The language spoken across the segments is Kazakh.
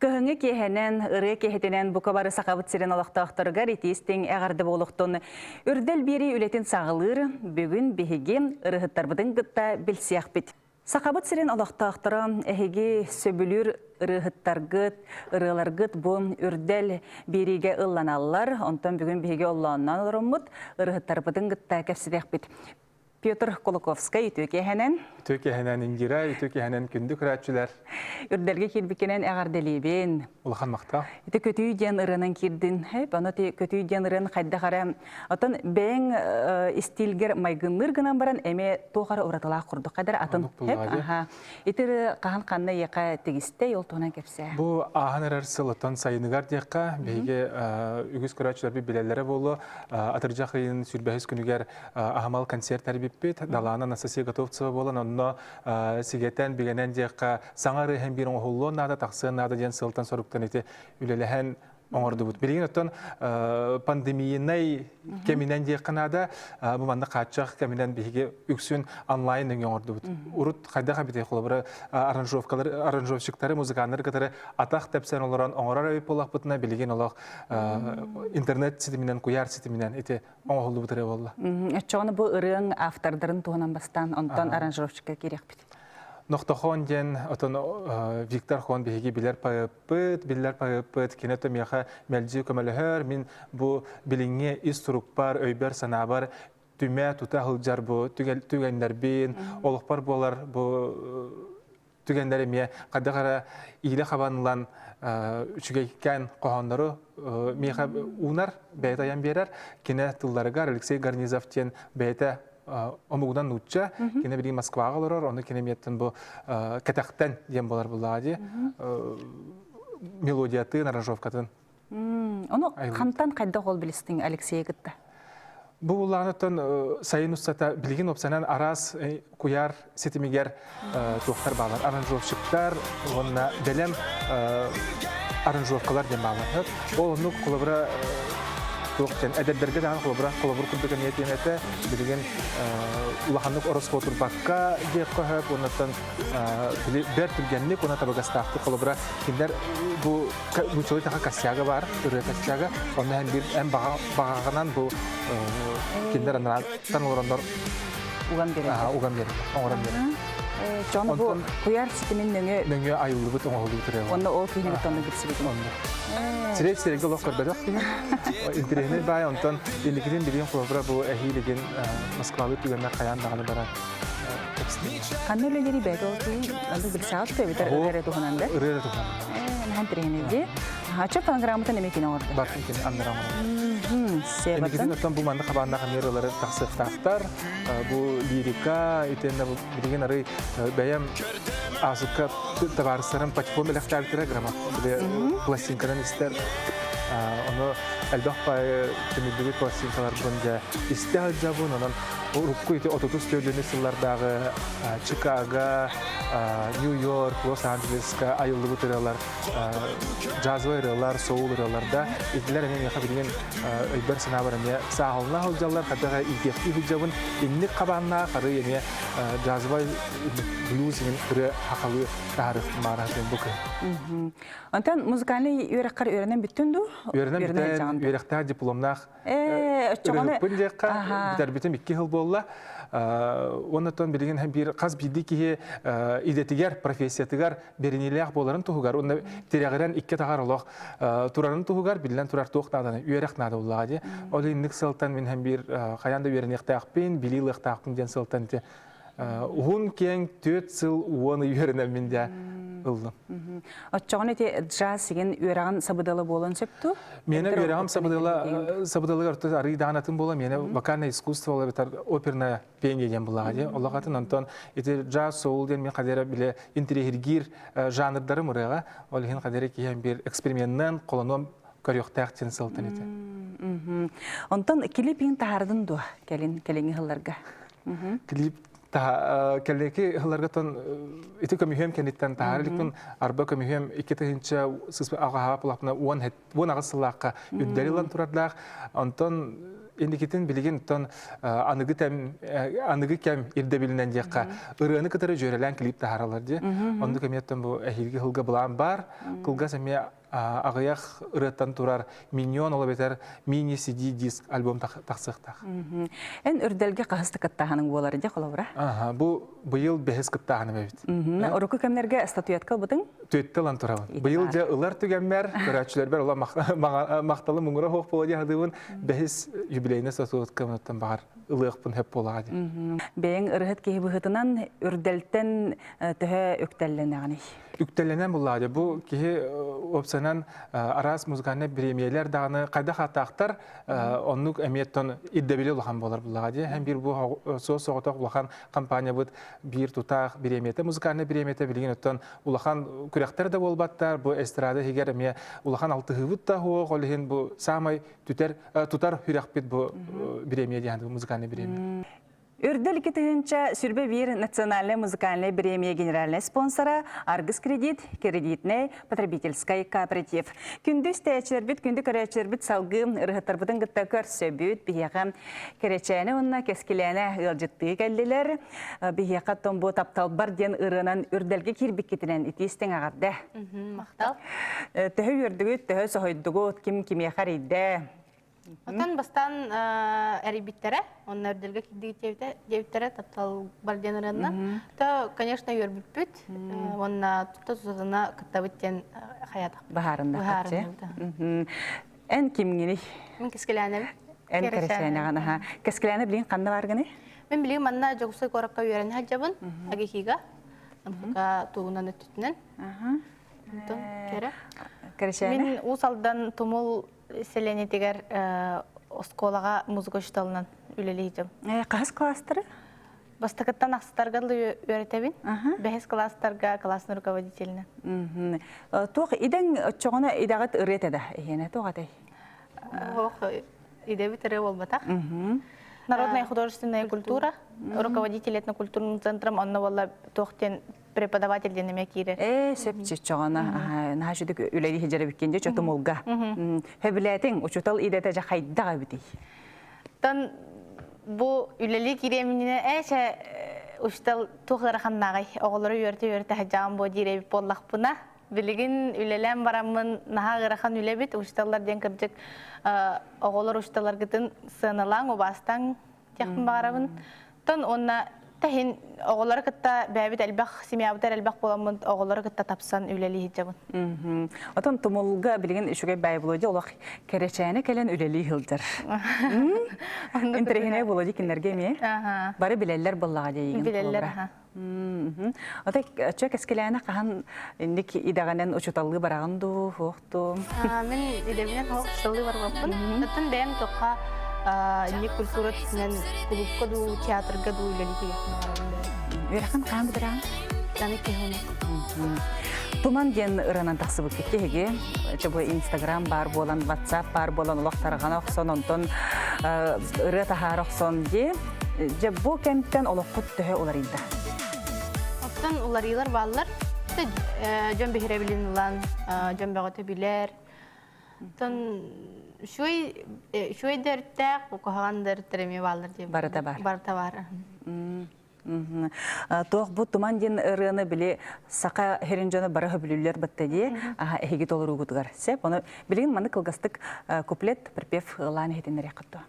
Көһөңе кеһенен, ыры кеһетенен бука бары сақабыт сирен олақтақтырға ретистен әғарды болуқтон үрдел бері үлетін сағылыр, бүгін бігіге ырыхыттарбыдың гытта білсияқ бит. Сақабыт сирен олақтақтыра әхеге сөбілір ырыхыттаргыт, ырыларгыт бұ үрдел береге ылланалар, онтан бүгін бігіге олланан ұрымыд, ырыхыттарбыдың гытта кәпсідеқ бит. Петр Колоковскай үтөкеһенен. Үтөкеһенен ингира, үтөкеһенен күндү күрәтчүләр. Үрдәргә кирбикенен әгәрделебен. Улахан мактал. Ите көтүй ден ырынын кирдин. Хәп, аны көтүй ден ырын кайда кара. Атын бәң стилгер майгынныр гынан баран эме тоғара уратыла курдук кадәр атын. Хәп, аха. Ите кахан канны яка тегисте юл тона кепсә. Бу аханар сылытан сайыныгар дияққа бәйге үгіз күрәтчүләр би биләләре болу. Атыржақ районын сүрбәһис күнүгәр ахамал концерт бит далана насаси готовцева болан онно сигетен бигенен дияққа саңары һәм бирон холлон нада тақсы нада ден сылтан соруктан ите үлеләһән оңорды бут. Билген оттан пандемиянай кеминен дияққанада бу манда качак кеминен биге үксүн онлайн оңорды бут. Урут кайда кабите холобра аранжировщиктары музыканнар катары атак тепсен олоран оңорар өп болак бутна билген олак интернет ситиминен куяр ситиминен ите оңолду бутыра болла. Чоны бу ырын автордарын туган бастан онтан аранжировщикка керек бит. Ноқтохон ден, отон Виктор хон беги билер пайыппыт, кенето меха мәлжи көмөлөһөр, мин бу билиңе иструктар, өйбер санабар, түмә тута хылжар бу, түгәндер бин, олықпар болар бу түгәндер ме, қадағара иле хабанылан үчігейкен қоғандары меха унар, бәйт аян берер, кене тылларыгар Алексей Гарнизовтен бәйті омугудан нучча, кене бирин Москвага олорор, оны кене меттен бу катактан дем болар булади, мелодиятын, аранжовкатын. Оны қантан қайда қол білістің Алексей гытта? Бу уланытын сайын ұстата білген опсанан арас куяр сетимигер тоқтар балар, аранжовщиктар, онна белем аранжовкалар дем балар. Ол оны қолыбыра әдәддерге даған қолабыр күрдігі ниетенеті білген улаханлық орысқы отырбаққа деп қойып, онаттан бәр түргенлік, оны табығастақты қолабыра кендер бұл чөлі таға кассияға бар, үрі кассияға, оны әм бағағынан бұл кендер анараттан оларындар уған береді, оңыран береді. Жоны бұл құяр сетімен нөңе айылы бұт оңылы бұтыры. Онда ол кейінгі тонны кірсі бетін. Сирек-сиректі олық көрбәдіқ дейін. Интернет бай, онтан елігіден білген қолабыра бұл әхейлеген Москвалы түгенмер қаян дағаны бара. Қанны өлелері бәді ол кейін, онда білсі алып көбетер үрері тұғынанды? Үрері тұғынанды. Нән тірегенеде. Ачып анграммытын емекені орды? Бартын кен анграммытын. Емекізін өттен бұл манды қабандағы мералары тақсықтақтар, бұл лирика, етенді білген ары бәйім асыққа табарыстарын патефон әліқтәліктері грамма. Пластинкадан істер. Оны әлбақ бай түмілдігі пластинкалар бұнда істер жабын, онын Рукку ити ототус төлөні сыллардағы Чикаго, Нью-Йорк, Лос-Анджелесқа айылды бұтыралар, джазовый ырылар, соул ырыларда итилер әмен яқа білген өйбір сынабыр әме сағылына ғылжалар, қадаға илтекті ғылжабын иннік қабанына қары әме джазовый блюз емен үрі хақалы тағарық маратын бұқы. Антан музыкальный үйрәққар үйрәнен бүттінді? Үйрәнен бүттін, үйрәқтәр дипломнақ үріппін деққа бітер бітім 2 жыл болла. Оннаттан білген һәм бір қаз білді кеге идетігер, профессиятығар беренеліғ боларын тұғығар. Онда терегірен 2 тағар олақ тұрарын тұғығар, білден тұрар тұғық наданы, үйерек нады олады. Олы иннік сылтан мен һәм бір қаянда үйеренектәқпен, біліліқтәқпен ден сылтан. Ұғын кен 4 жыл оны үйеренен мен де ылдым. Отчоғын әте джаз деген үйераған сабыдалы болын сөпту? Мені үйерағым сабыдалыға ұрты ары дағанатын бола, мені вокальное искусство ола бетар оперное пение ден болаға. Олағатын онтан әте джаз, соул ден мен қадері біле интерьергир жанрдары мұраға. Олығын қадері кейен бір эксперименттен қоланым көріқтәқ тен сылтын еті. Онтан клипин тағардың ду кәліңі ғыларға? Та келеки хыларгатон ити көмүхем кенеттен таариликпин арба көмүхем 2-нче сыз ага плапна 10 агысылакка үддәрилан турарлак. Онтон эндикитин билген тон аныгы кем ирде билинен жакка ырыны кытары жөрелен клип тааралар ди. Онду кеметтен бу эхилги хылга булан бар. Кылга семе агыяк ырыттан турар миллион олабетер мини CD диск альбом таксыктак. Эн үрдәлге кахысты кыттаһаның булар ди холобра. Бу быйыл бехес кыттаһаны бит. Оруку кемнәргә статуятка бутың? Төттелан турабын. Быйыл жа ылар түгәнмәр, көрәчләр бер ула макталы муңра хок булды ядыбын бехес юбилейне статуятка мынтан бар. Ылыгпын хеп булагы. Бең ырыхыт кеһи быһытынан үрдәлтен төһә өктәлленәгәни. Үктәлленән булагы. Бу кеһи опсанан арас музыканы премиялар дагы кайда хатактар оннук әмияттан иддебеле улахан булар булагы. Һәм бир бу соосоготак улахан компания бит бир тутак премияте музыканы премияте билген оттан улахан күрәктәр дә булбаттар. Бу эстрада һигәр әмия улахан алты хыбыт та хо голһин бу самай тутар хүрәк бит бу премия дигән музыканы премия. Үрдәл 2-нче сүрбе бир национальная музыкальная премия генеральный спонсора Аргыс кредит, кредитный потребительский кооператив. Күндүз тәчләр бит, күндү көрәчләр бит салгы рыһаттар бутын гытта көрсө бит биягам керечәне онна кескиләне ылҗытты кәллеләр. Биягә томбо таптал бар ден ырынан үрдәлге кирбик китенән итистең агарды. Мактал. Төһө үрдүгү төһө сохойдугу ким кимия харыйда. Отан бастан әрибиттере, он нәрделге киддиги жебиттере таптал барденеренна. То, конечно, йөрбүппүт. Онна тутузуна кыттабыттен хаята. Бахарында катчы. Эн кимгини? Мен кескеләнем. Эн керешәне гана. Кескеләне билен кандай барганы? Мен билем манна жогусой коракка йөрен хаҗабын. Агихига. Амка тугунан өттүнен. Тон кере. Керешәне? Мен усалдан тумул селене тегер осколага музыка шталынан үлелейдим. Кас класстары? Бастакаттан акстарга үйрәтәбин. Бәһис класстарга, классный руководителіне. Туқ иден чоғына идағат ырретеді, егені туғатай? Ох, идеби тірі болбатақ. Народная художественная культура, руководитель этнокультурным центром, онна валла тоқтен преподаватель денеме кире. Сөпчі чоғына, наға жүдік үләді хеджері біккенде чөтім олға. Хөбіләтің, ұчутал идеті жа қайдаға бітей? Тан bu üleli kireminine eşe uçtal tuğları xannağay oğulları yörte hacam bu direbi bollaq buna biligin ülelen baramın naha gıraxan ülebit uçtallar den kırcık oğullar uçtallar gıtın sığınılan o bastan yakın bağırabın ton onna tahin oğulları kıtta bәбит elbaq simiyabıtar elbaq bolamın oğulları kıtta tapsan üleli hicabın. Otan tumulga bilgin işuge bәй bulacı olaq kereçəyəni kelen üleli hıldır. Interehine bulacı kinlerge mi? Bari bileller bullağa deyigin. Bileller. Ota çök eskiləyəni qahan indik idağanen uçutallığı barağındı, hoqtu. Men idebinen hoq şıllı var bakın. Ötün bəyəm toqa не культура тинен клубка ду театрга ду лелики Верхан кам биран таны кехон Туман ген ыранан тахсыбык кеткеге чабы Instagram бар болан WhatsApp бар болан улактарган оксон онтон ыры тахар оксон де жабу кемттен олоккут төһө олар инде Оттан уларыйлар баллар жөн бехире билин улан жөн беготе билер тон Şuy dertte, kokuhan dertlerimi varlar diye. Barata var. Barata var. Тоқ бұ тұман ден ұрыны біле сақа херенжаны бары хөбілілер бітті де, әйге толыр ұғыдығар. Сеп, оны білген маны қылғастық куплет бірпев ғыланы хетенер яқытты.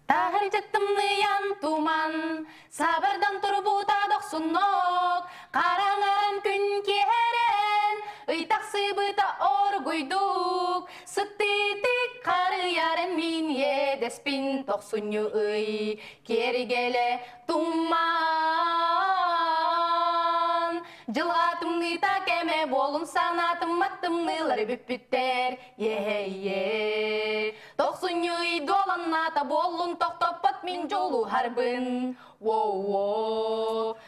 Тағыр жеттімні ян туман, сабырдан тұрбу тадық сұннық, қараңарын күн керен, ұйтақсы бұта оргүйдік, сұттитік қары ярын мен едеспін тоқсыны ұй, кергеле туман. Жылғатымны та кеме болын санатым аттымнылар бүппіттер, Тоқсыны ұй доланната болын тоқтоппат мен жолу харбын.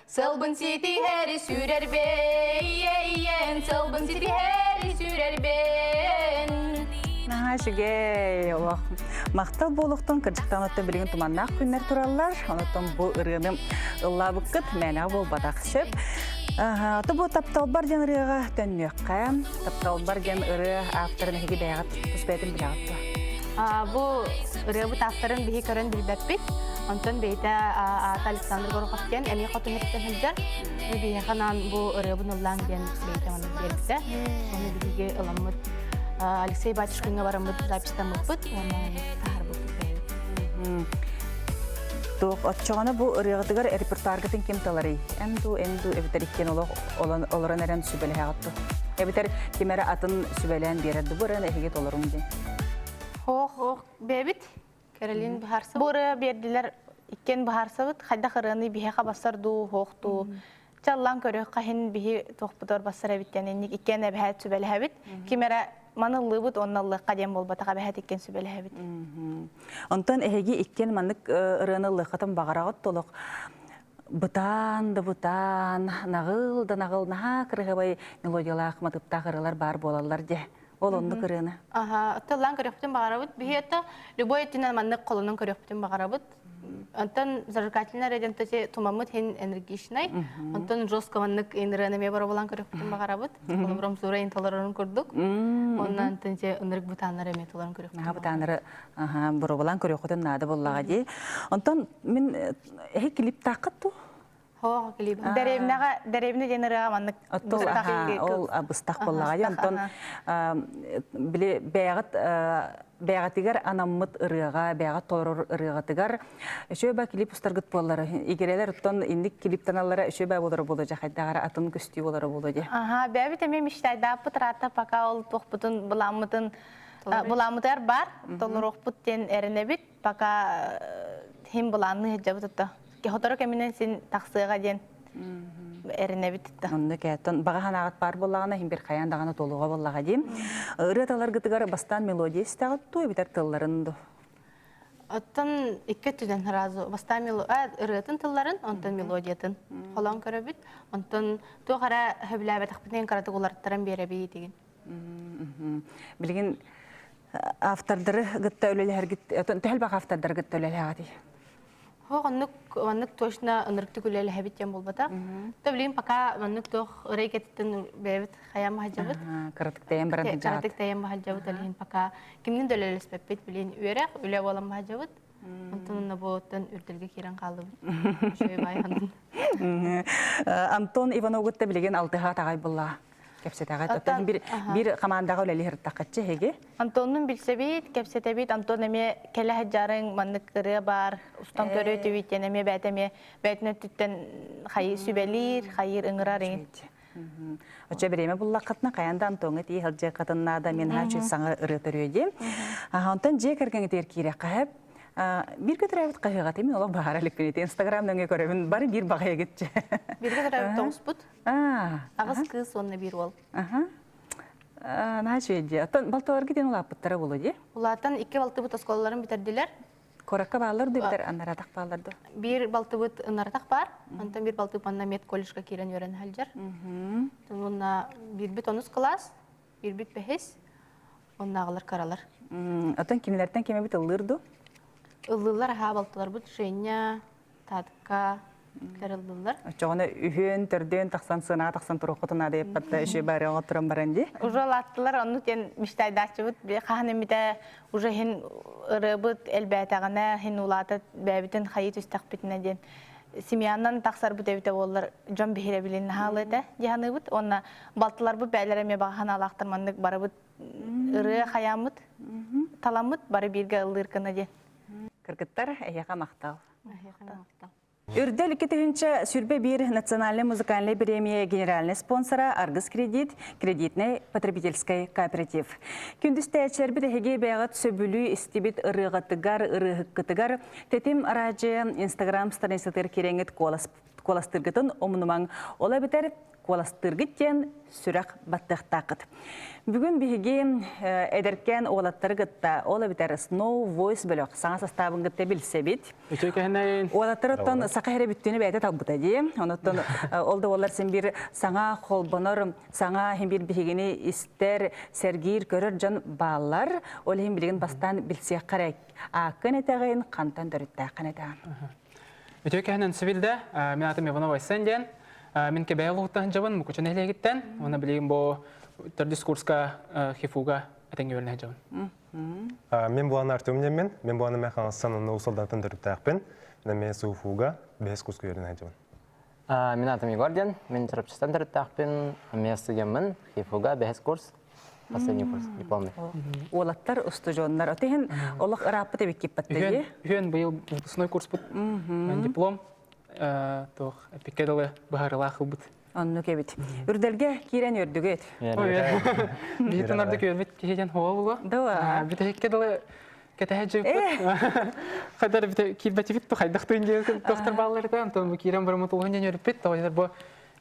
Сылбын сети хәрі сүрер бен, сылбын сети хәрі сүрер бен. Шүгей, Мақтал болуқтың кірдіктан өтті білген тұманнақ күннер туралар. Онытын бұл ұрғыным ұлла бұққыт мәнәғ бол бадақ сөп. Бұл тапталбар ден ұрыға төнмеққа. Тапталбар ден ұры авторын әкеге бәйғат тұспәйтін білағатты. Бұл ұрығы авторын бігі көрін білбәппет. Онтон бейті Александр Гороховтен әме қотынеттен хүлдер. Бейі қанан бұл ұрығын ұллан ден бейті оны белгісі. Оны бігі ұламыд Алексей Батюшкинға барамыд запистан мұппыд. Оны тағыр бұппыд бәйді. Тоқ отчоғаны бұл ұрығытығыр репертуаргытын кем талары. Әмду әбітер олырын әрін сүбәлі әғатты. Әбітер кемәрі атын сүбәліән береді бұрын әхеге толырың ден. Хоқ, бәбіт. Кәрелин бахарсабыт. Бұры берділер иккен бахарсабыт. Қайда қырыны бихеға басарду, хоқту. Чаллан көрі қахин бихи тоқпыдор басар әбіттен. Иккен әбіхәт сүбәлі әбіт. Кемәрі манылы бұд, онналы қадем болбатаға әбіхәт иккен сүбәлі әбіт. Онтан әхеге иккен манық ұрынылы қатын бағарағыт толық. Бұтан, нағыл, наға кірғабай мелодиялақ матыпта қырылар бар болалар де. Ол онды кырыны. Отталан көрөктен бағарабыт. Бихетта любой еттінен маннық қолының көрөктен бағарабыт. Онтан зажигательный радиантасе тумамыт хен энергичный. Онтан жестко маннық инренеме бара болан көрөктен бағарабыт. Олыбрам сура инталарын көрдік. Оннан тенсе энерг бутанары металарын көрөктен. Бутанары бара болан көрөктен нады боллаға дей. Онтан мен клип тақытту? Хоқ, клип. Дәребіне деніріға маннық бұстақ боллаға дей. Онтан бәғатығар анаммыт ұрыға, бәғат торыр ұрығатығар. Үші бә клип ұстарғыт болары. Игерелер ұттан индік клиптан алары үші бә болары болды жақайдағары атын күсті болары болды. Бәбі тәмем іштайда пұтырата пақа ол тоқпытын бұламытар бар. Толыр оқпыттен әріне біт. Пақа хем бұланы жабы тұтты. Хотары кәмінен сен тақсыға ден әріне біттті. Онды кәттін бағахан ағат бар болағына, хембер қаяндағаны толуға болаға дейм. Үрет-алар ғытығар бастан мелодия істағытту, бітер тылларынды? Оттан икке түден разу. Бастан үретін тылларын, онтан мелодиятын. Қолан көрі біт. Онтан туғара хөбілі әбәтіқпітен қараты оларттарын бере бейі деген. Білген автордары ғытта өлелі әргіт, тәл бақ автордары ғытта өлелі ағады? Оннық точно ынырыкты күлелі әбіттен болбата. Төблейін пака оннық тоқ рейкеттен бәбіт қаян бағал жабыт. Қаратық тәйен барады жабыт. Қаратық тәйен бағал жабыт әлейін пака. Кімнен дөлелес бәппет білейін үйерек, үлі болан бағал жабыт. Онтынына бұғыттан үрділге керен қалды бұд. Шөй байғанын. Антон Ивановғытта білеген алтыға тағай бұлла. Кәпсетағай. Bir қамандағы өлелі хірттаққатшы хеге? Антонның білсебейт, кәпсетебейт. Антон әме кәлі хаджарын манныққыры бар. Ұстан көрі өтебейттен әме бәтіне түттен қайыр сүбәлер, қайыр ұңырар ең. Өтші біреме бұлла қатына қаянда Антонғы тей ғылжы қатыннада мен хачу саңа ұры түреді. Антон же кәрген етер кейрек қағып. Bir götürəbit qayıqat emin olaq bahar əlüküneti. Instagram'dan görəbin, bari bir baxaya getçə. Bir götürəbit toğuz bud. Ağız qız onunla bir ol. Naha şöyle. Baltalar giden olaq bıttara bolu de? Ulattan 2 baltı bud oskolaların bitirdiler. Korakka bağlardı biter, annarataq bağlardı. Bir baltı bud annarataq var. Ondan bir baltı panna met kolleşka kiren yören haljar. Onunla bir bit 10 klas, bir bit 5. Onunla ağlar karalar. Otan kimlerden kime bit ılırdı? Ыллылар балтылар бұд, Женя, Татка, кәрілділер. Çoğuna ühün, türdün, taqsan sığına, taqsan turuqutuna deyip batta işe bari oğa turan barandi? Уже латтылар, оны тен мечтайдачы бұд. Қағын емді уже хен ұры бұд, әлбәтағына, хен улаты бәбітін қайы түстақ бітіне ден. Семьянан тақсар бұд әбіті олар жон бейірі білін халы еді, дегені бұд. Оны балтылар бұд, бәлеріме бағахан алақтырмандық бары бұд, ұры қаямыд, таламыд, бары бірге ұлыр кіні ден. Кыргыттар әйяға мақтал. Үрдел 2-ші сүрбе бір национальный музыкальный премия генеральный спонсора Аргыс Кредит, кредитный потребительский кооператив. Күндісті әчер бір әге бәғат сөбілі істебет ұрығатыгар, ұрығыққытыгар, тетім арачы Instagram страницатыр кереңет коластыргытын омнумаң ола битер коластыргыттен сүрәк баттықтақыт. Бүгін бігі әдіркен олаттары гытта ола битер Snow Voice бөлік саңа составын гытта білсе бит. Олаттары оттан сақа хәрі бүттіні бәйті табыта де. Оныттан олды олар сен бір саңа қолбаныр, саңа хем бір бігені істер, сәргейір көрір жан балар, ол хем білген бастан білсе қарай. Ақын әтәғайын, қантан дөрітті ақын әтәғайын. Өтөке әнін сөбілді, мен атым Иванова Айсенден. Мен кебәй олуғыттан жабын, мүкөчен әлегіттен. Оны білейін бұл дискурска хифуға әтенге өріне жабын. Мен бұланы Артемнен мен бұланы мен қаңғыстан ұсылдатын дұрыптақпен. Мен суфуға бәс курска өріне жабын. Мен атым Егорден, мен тұрыпчыстан дұрыптақпен. Мен студентмін, хифуға бәс курс. Последний курс, дипломный. Олаттар ұсты жоғынлар. Өтеген олық ұрапы деп екіп бәттегі? Үйен бұйыл бұлысыной курс бұд. Диплом. Эпикедалы бағарылақы бұд. Онны кебет. Үрділге керен өрдігі ет. Бейтін арды көрбет кешеден хоға бұға. Дауа. Біті эпикедалы кәтәхе жеп бұд. Қадар біті келбәті бітті қайдақты үнде доктор балаларды. Антон бұл керен бұрымы тұлғын ден өріп бет.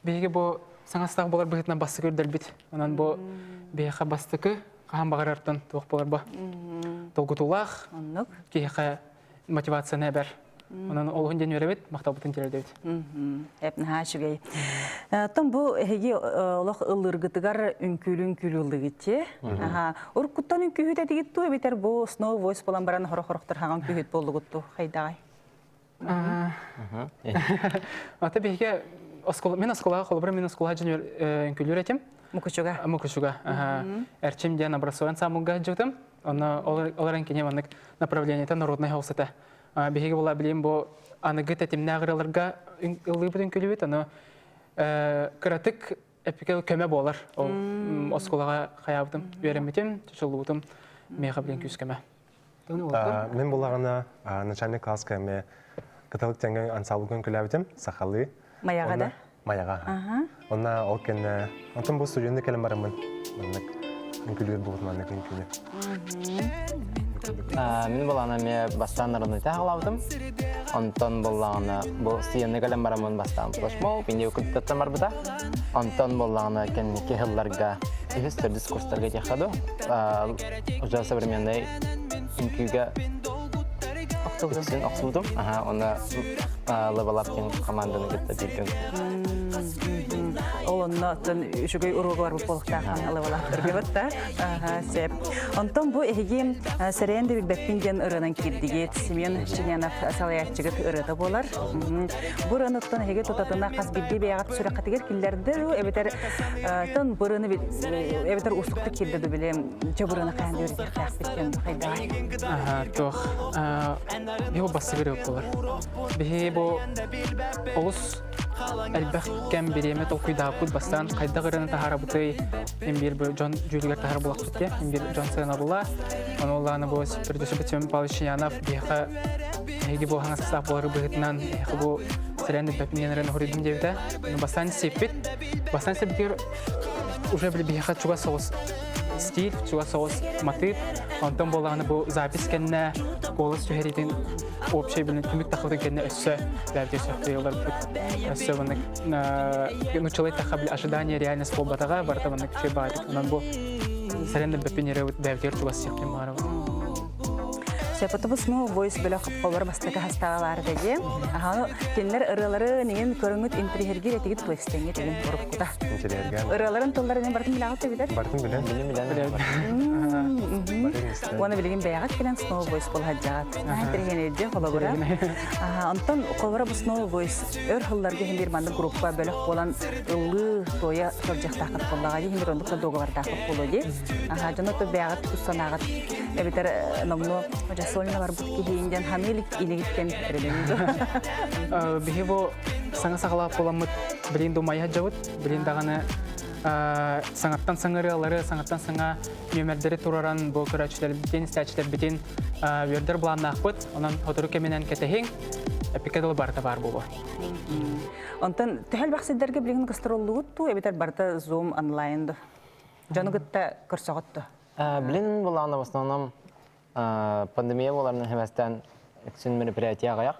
Бейге бұл саңастағы болар бұғытынан басы көрділ бет. Онан бұл бейға бастықы қаған бағар артын тоқ болар бұ. Толғытулақ, кейқа мотивацияны әбәр. Онан олғын ден өребет, мақтау бұтын тереді өт. Әпін хашығай. Тон бұл әйге олық ұлырғытығар үнкүлі ұлығытте. Ұр құттан үнкүйіт әдігітті өбетер бұл Snow Voice болан баран хорақ-хорақтар хаған күйіт болығытты қайдағай? Ата бейге мен осколаға қолыбыр, мен осколаға жын үнкүлі өретем. Мұкышуға? Мұкышуға. Әрчем ден образован самылға жүгдім. Олар әнкене ваннык направлениеті народный хаусыты. Беге бола білейін бұл анығы тәтеміне ағыраларға ұлы бұд үнкүлі өт. Қыратық әпікел көмі болар. Осколаға қаябдым, өреметем, түшілі бұдым, меға білейін күз көмі. Мен болағына начальник класс көмі каталык тәңген ансалу күнкілі әбітім, сақалы. Маяға да? Маяға. Онна ол кәні, онтын бұл студенті кәлім барымын. Үнкілі бұғытманы күнкілі. Мен болағына мен бастан ұрыны тағылаудым. Онтон болағына бұл студенті кәлім барымын бастан тұлашмау. Бенде өкілттаттан бар бұда. Онтон болағына кәні кехілларға үхістер дискурстарға текаду. Ұжа современный үнкіге Оқтудым. Оны левелаптың команданы кетті берген. Ол оннатын үшігей ұруғы бар бұл болықтағын левелаптыр кебітті. Сеп. Онтон бұл әйгем сәрейінді бәппінден ұрынан кердігет. Семен Шенянов салаятчығыт ұрыды болар. Бұл ұрыныттан әйге тұтатына қаз білді бәяғат сүрі қатығыр келдерді. Әбетер бұрыны әбетер ұсықты келдеді білем. Жабырыны қайынды өрдер қаяқ біткен қайдай. Беу басы көріп болар. Беу олыс әлбәқ кәм беремет ол құйдағып бастан қайда ғырыны тахара бұтай ембер Джон Джулигер тахара болақ бұтке, ембер Джон Саренабыла. Оны олағаны бұл сүрдісі бітсемен Палышинянов бейқа әйге бұл хаңа састақ болары бұғытынан әйгі бұл сәрәнді бәпінген әріні құридым дебді. Бастан сеппет. Бастан сеппетер уже білі бейқа чуға соғыз стиль, чуға соғыз мотив. Онтан болағаны бұл запис кәніне голос жүхеретін общий білін түмік тақылдың кәніне өссі бәрде сөйті елдар бүт. Өссі ваннык нұчылай таққа білі ожидание реальность бол батаға барта ваннык чөй бағадық. Онан бұл сәренді бәпінері бәрдер туға сияқтен бағарығы. Сепаты бұл Snow Voice бөлі қыпқолар бастығы хастағалары дәде. Кенлер ұрылары неген көріңіт интерьергер етігіт туэстенге деген ұрып құда. Ұрыларын толларынан бартын білағыт өбедер? Бартын білен. Оны білеген бәяғат келен Snow Voice бол хаджағат. Интерьерген едде қола бұра. Онтан қолбара бұл Snow Voice өр ғылларға хендер банды группа бөлі қолан ұлы тоя соржақтақыт қолаға де хендер ондықта доғы бардақыт қолы де. Жоноты бәяғат күссанағат. Әбетер номно Сольна бар бұтки хейінден хамелік инегіткен әрелемді. Беге бұл саңа сағалап боламыд білінді майя жауыд, біліндіғаны саңаттан саңыры алары, саңаттан саңа нөмердері тұраран бұл көрәчілер бітен, стәчілер бітен өрдер бұланна ақпыд, онан отыру кеменен кәтіхең, әпекеділі барда бар болу. Онтан түхәл бақсидерге білген гастроллы ұтту, әбетер барда Zoom онлайнды. Жаны күтті көрсіғытты? Білін бұлағына в основном пандемия боларының хеместен үксін мероприятия ғаяқ.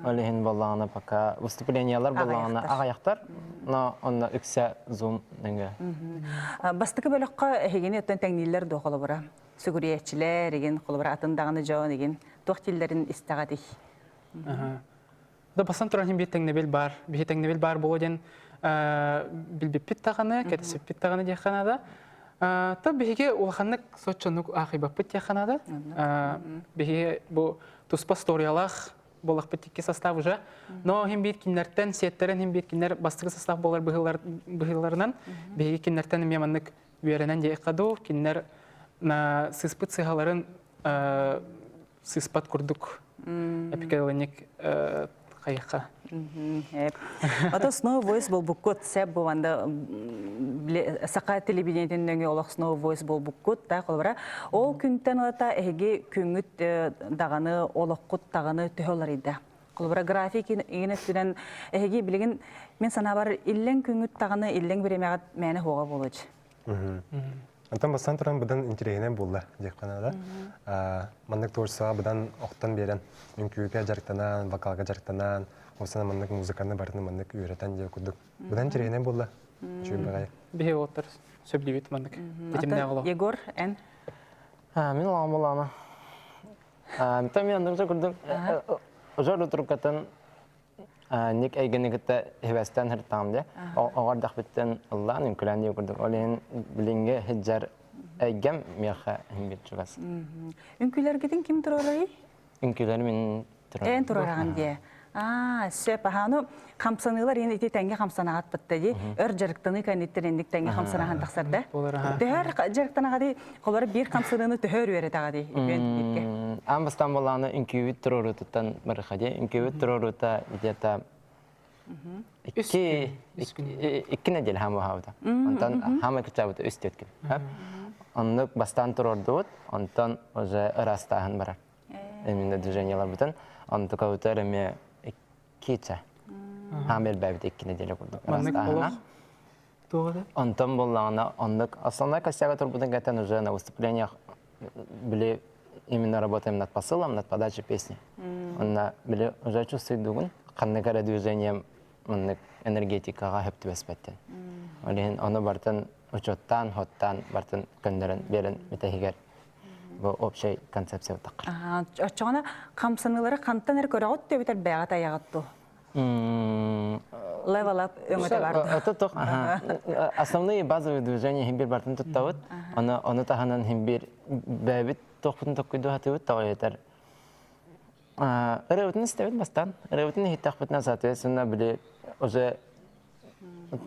Олиһин боллағына пока выступлениялар боллағына ағаяқтар. Но онна үксе зум неңге. Бастыкы бөлөккө хегени оттон теңнилер до холобура. Сүгүриячилер еген холобура атындагыны жоон еген тохтиллерин истагати. Да басан туран бир теңнебел бар. Бир теңнебел бар болоден билбеппит таганы, кетесеппит таганы дияханада. Та биге улаханнык сочонук ахибаппит дияханада. Биге бу туспа сториялах болах петикки состав уже. Но хим бит киннертен сеттерен хим бит киннер бастыгы состав болар быгыларынан. Биге киннертен меманнык үеренен дияқаду, киннер на сыспыт сыгаларын сыспат курдук. Эпикаленик кайыкка. Ото Snow Voice бол буккут сәп бованда сака телевидениеден нөңе олох Snow Voice бол буккут та колбара. Ол күнтен ата эге күңүт даганы олоккут таганы төһөлөр иде. Колбара график ине сүрен эге билеген мен сана бар иллен күңүт таганы иллен беремегат мәне хога болуч. Антон бастан туран бұдан интерегенен болды деп қанада. Мандық торса бұдан оқтан берен үнкүйге жарықтанан, вокалға жарықтанан, осына мандық музыканы барын мандық үйретен деп күдік. Бұдан интерегенен болды. Жүйін бағай. Бихе отыр сөблебет мандық. Егор, ән? Мен олағым болағына. Мен андымша күрдім. Жор ұтырқатын ник әйгенігітті хевестен хырттағым де. Оғардақ біттен ұллан үнкілән де күрдім. Олейін білінге хеджар әйгем меха химбет жүгас. Үнкілергеден кім тұрорай? Үнкілер мен тұрорай. Ән тұрораған де. Сөп, ахану қамсанылар енді ете тәңге қамсанағат бітті де. Өр жарықтаны кәнеттерендік тәңге қамсанаған тақсарды. Төхөр жарықтанағады, қолары бір қамсанығыны төхөр өре тағады. Ан бастан болағына үнкеуіт тұрорутыттан барықаде. Үнкеуіт тұрорута идета икки недел хамы хауыда. Онтан хамы күтчабыда үсті өткіл. Онлық бастан тұрордуыт, онтан уже ырастағын барар. Әмінді движениялар бұтын. Онты кауыта әреме иккича. Хамел бәбіде икки неделе күрдік. Маннык олақ туғады? Онтан болағына, онлық основной костяга турбудын гәтен уже на выступлениях были именно работаем над посылом, над подачей песни. Онна были уже чувствует дугун, қанныкара движением энергетикаға хөпті бәспәттен. Оны бартын учеттан, хоттан, бартын көндерін берін метахигер. Бұл общий концепция тақыр. Очоғана қамсанылары қанттан әрі көрі ғот өбітер бәғат аяғатту? Level up өңөте барды. Это тоқ. Основные базовые движения химбир бартын тұттауыт. Оны тағанан химбир бәбіт тоқпытын тоққойды хатыуыт тауы етер. Ырыуытын істеуіт бастан. Ырыуытын хиттақпытына соответственно біле уже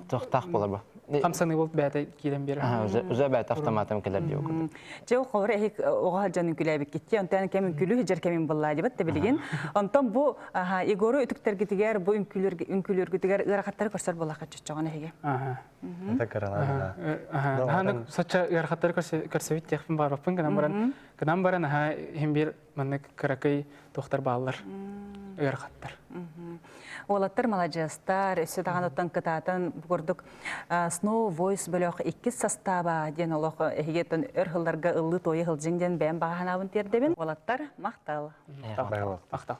тоқтақ болар ба. Қамсаны болып бәді кейден бері. Уже бәді автоматым келер деу күрді. Жау қолыр әйік оға жанын күләбік кетті. Онтан кәмін күлі жер кәмін болла дебет те білген. Онтан бұл Егору үтіктер кетігер, бұл үнкүлер кетігер ұрақаттары көрсер болла қатшы жоған әйге. Это каралана. Ханық сача ұрақаттары көрсевет текпін бар опын. Гынан баран хембер манық қарақай тоқтар балалар ұрақаттар. Олаттар молодежастар, өсі таған оттан кытатын көрдік Snow Voice бөліқ 2 состава ден олық әйгеттен өрхылларға ұлы тойы ғылжыңден бән бағанабын тердебін. Олаттар мақтал. Мақтал.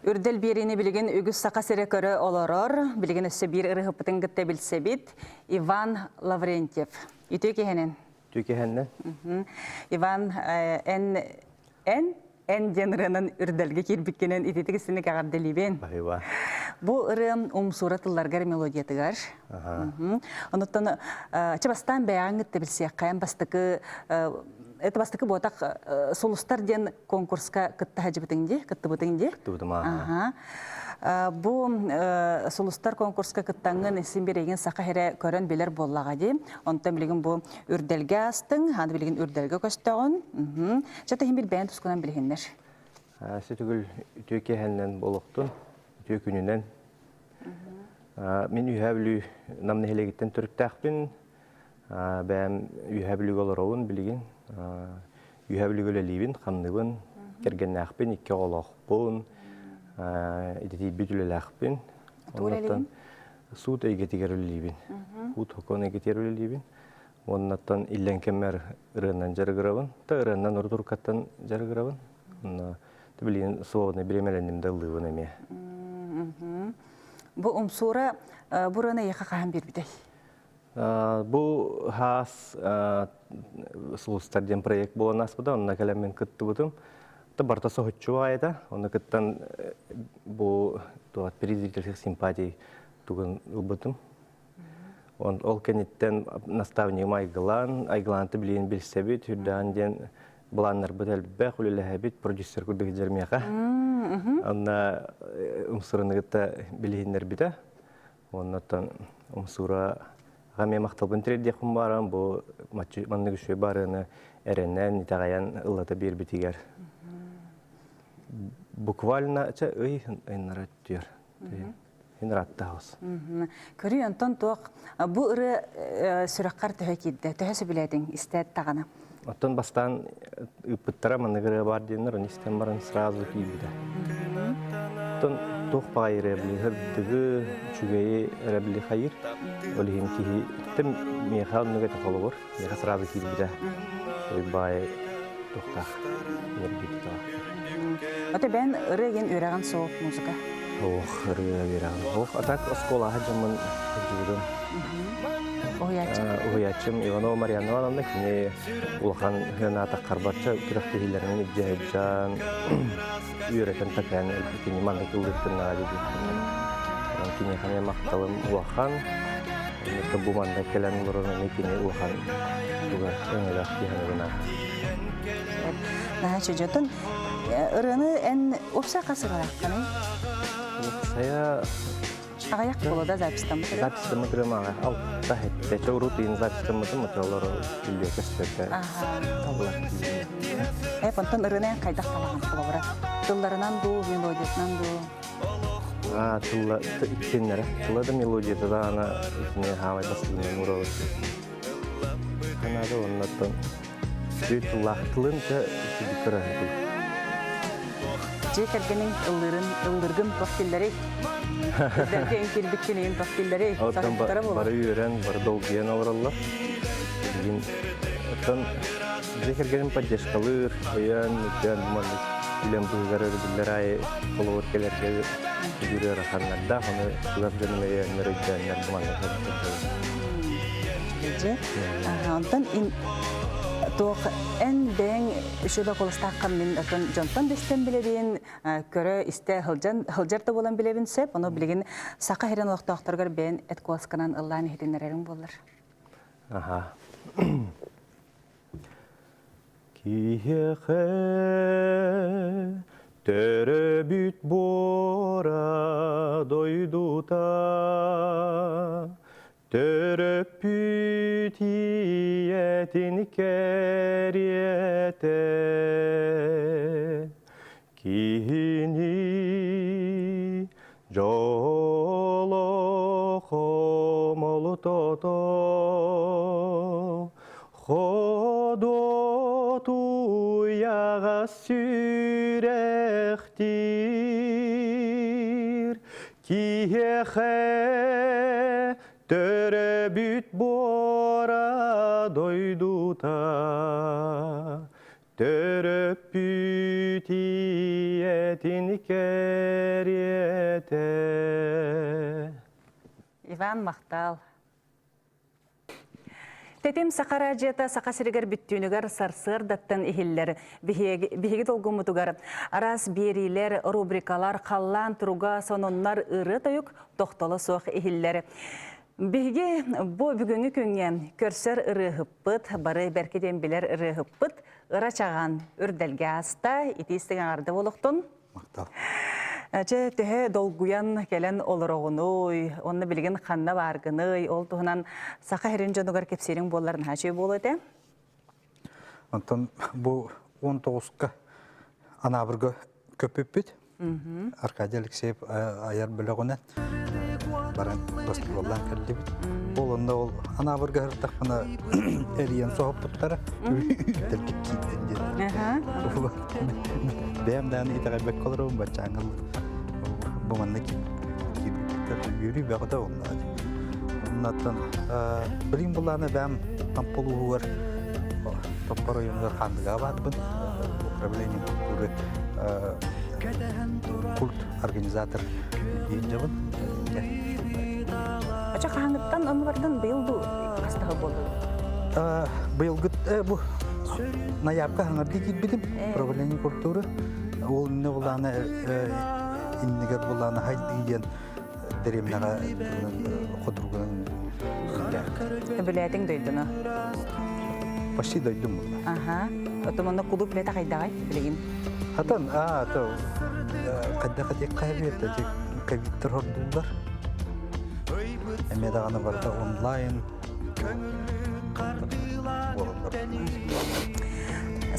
Үрдел берені білген үгіз сақа сірі көрі оларыр, білген өсі бір ұрығы бұтын күтті білсе бит, Иван Лаврентьев. Үті кехенен? Түйке хәнне. Иван ән денірінің үрдәлге кербіккенен итетігісіні кағарделебен. Бұл ұрым ұмсуратыларғар мелодиятығар. Оныттан чабастан бәяңытты білсе, қайын бастықы ботақ солыстар ден конкурсқа күтті хәжі бітіңде, күтті бітіңде? Күтті бітім, Бұл солыстар конкурсқа күттаңын ісін береген сақа хәрі көрін белер боллаға де. Онтан білген бұл үрдәлге астың, ханы білген үрдәлге көстіғын. Жата хем бір бәйін тұскынан білгендер. Сөтігіл түйке хәннен болуқтын, түйе күнінен. Мен үйәбілі намны хелегеттен түріктәқпін. Бәйім үйәбілігі олар оғын білген. Үйәбілігі өлелейбін, қамныбын, кергенне ақпын, икі олақпын. Идети бүтүлел ақпын. Оннаттан суут эйгетигер өлелейбін. Суут хокон эйгетигер өлелейбін. Оннаттан иллен кеммер ырынан жарыгырабын. Та ырынан ұрдуркаттан жарыгырабын. Bilin soğunu bilemelenimde lıvın eme. Bu umsura burana yaqa qahan bir bidey. Bu has Sulustardian proyekt bolanas bu da onunla kalemin kıttı budum. Da barta sohutçu ayda. Onu kıttan bu tuat prezidentlik simpati tugun ubudum. Ol kenitten nastavник Айглан ты билин билсебит hüddan den bulanlar bedel be hulile habit продюсер кудык жермеха. Анна умсураны гыта билиннер биде. Оннан умсура гаме макталбын трейде хумбарам бу матчы манны күшө барыны эреннен итагаян ыллата бир битигер. Буквально ча ый нараттыр. Хинраттаус. Көрү онтон тоқ бу ыры сүрөккар төһөкидде төһөсү билетиң истет тагана. Оттон бастан ыппыттара маныгыры бар денер, он истен барын сразу кийбиде. Оттон тоқ пайры били хырдыгы чугайы рабли хайыр. Олихим кихи тем мехал нугата холовор, меха сразу кийбиде. Бай тоқтақ нергитта. Оте бен ыры ген үрәгән соқ музыка. Ох, рыя верам. Ох, а так оскола хаджамын жүрдüm. Уячым Иванова Марьяна Ивановна кіне улахан Рената Карбарча күрәктегиләреннән җәҗән үйрәтен такан кіне манда кылдыртына диде. Кіне хәне макталым улахан. Мында бу манда келән бурына кіне улахан. Буга әңгәләр киһәнә. Нәһә җөтен ырыны эн опса касыгыра каны. Saya Аяк болода запистам. запись мыгрыма ал тахет те рутин запись мыгрыма биле кестете. Понтон ырыны кайдак талаган болора. Тылларынан ду, мелодиясынан ду. Тылла икеннәре. Тылла да мелодия да ана икене хавай басылны муралы. Канада оннан тылла тылынча дикара. Жекергенин ылдыргын тоқтиллери. Дәрген кирбиккенин тоқтиллери. Оттан бары үйрен, бары долгиен алыралла. Оттан жекергенин поддержкалыр, оян, үтен, маңыз, билен бұғырыр білдерай, қолуыр келерге жүрер ақанларда, оны сұғап жөнімeye нөрөйденлер бұмаңыз. Онтан тоқ ән бәң үшілі қолыстаққан мен жонтан дестен білебен, көрі істе хылжарда болан білебен сөп, оны білеген сақа херен олықтақтарғар бән әт қолысқанан ұллан херенерерің болыр. Киеқе тәрі бүт бора дойдута Törüp bütiyetin keriyete Kihini jolo homolu toto Xodotu yağa sürektir Kihehe Törübüt bora doyduta Törüp bütiyetin keriyete Иван Мақтал. Тетим сақара жета сақа сиригер бүттүүнігер сарсыр даттан ихиллер, бихеги толгумутугар, арас берилер, рубрикалар, қаллан, тұруға, сононнар ыры тойук, тоқталы соқ ихиллер. Биги бу бүгүнгү күнгө көрсөр ырыгыппыт, бары беркеден билер ырыгыппыт, ыра чаган үрдөлгө аста итистеген арды болуктун. Мактал. Че төһө долгуян келен олорогунуй, онны билген ханна баргыны, ол туһунан сака херин жонугар кепсерин болларын хачы болот э. Антон бу 19-ка анабырга көпөппүт. Аркадий Алексеев аяр билегоне. Баран баскетболдан келди. Ол онда ол анабырга тахмана элиен соһоппуттара. Бәмдән итәгәбек колорым бачаңыл. Бу манники йөри бәгъдә онда. Оннан билим буланы бәм тамполуыр. Топпар районлар хандыга барбын. Управление культуры культ организатор дейін жабын. Ача қаңыттан онлардан быйыл қастығы болды. Быйылгыт бу ноябрьга хаңарды килбидим управление культуры. Ол инне буланы иннигер буланы хайдыген деремнага ходурган. Білетің дөйдіні. Почти дойдум. Аха. Отомонда клуб білеті қайдағай білеген. Атан, қайда қайбетті тек ковидтер ордулар. Әме дағаны барда онлайн.